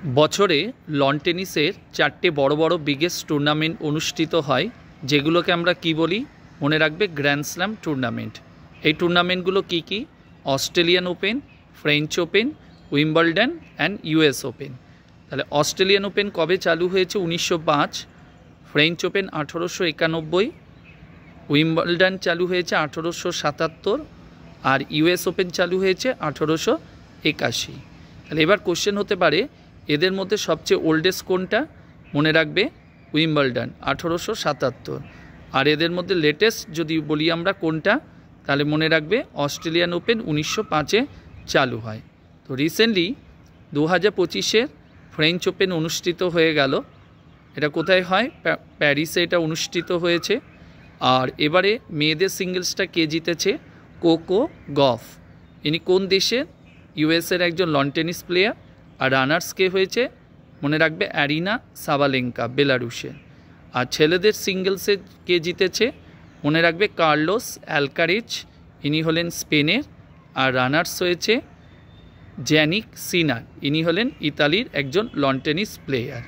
বছরে লন টেনিসের 4টে বড় বড় বিগেস্ট টুর্নামেন্ট অনুষ্ঠিত হয়, যেগুলোকে আমরা কি বলি মনে রাখবে গ্র্যান্ড স্ল্যাম টুর্নামেন্ট। এই টুর্নামেন্টগুলো কি কি? Australian open, French open, Wimbledon and US open. তাহলে অস্ট্রেলিয়ান ওপেন কবে চালু হয়েছে? 1905। ফ্রেঞ্চ ওপেন 1891, উইম্বলডন চালু হয়েছে 1877, আর ইউএস ওপেন চালু হয়েছে 1881। তাহলে এবার কোশ্চেন হতে পারে এদের মধ্যে সবচেয়ে ওল্ডেস্ট কোনটা? মনে রাখবে উইম্বলডন 1877। আর এদের মধ্যে লেটেস্ট যদি বলি আমরা কোনটা, তাহলে মনে রাখবে অস্ট্রেলিয়ান ওপেন 1905-এ চালু হয়। তো রিসেন্টলি 2025-এর ফ্রেঞ্চ ওপেন অনুষ্ঠিত হয়ে গেল। এটা কোথায় হয়? প্যারিসে এটা অনুষ্ঠিত হয়েছে। আর এবারে মেয়েদের সিঙ্গেলসটা কে জিতেছে? কোকো গফ। ইনি কোন দেশের? ইউএসের একজন লন টেনিস প্লেয়ার। আর রানার্স কে হয়েছে? মনে রাখবে অ্যারিনা সাবালেঙ্কা, বেলারুশের। আর ছেলেদের সিঙ্গেলসে কে জিতেছে? মনে রাখবে কার্লোস অ্যালকারেজ, ইনি হলেন স্পেনের। আর রানার্স হয়েছে জ্যানিক সিনার, ইনি হলেন ইতালির একজন লন টেনিস প্লেয়ার।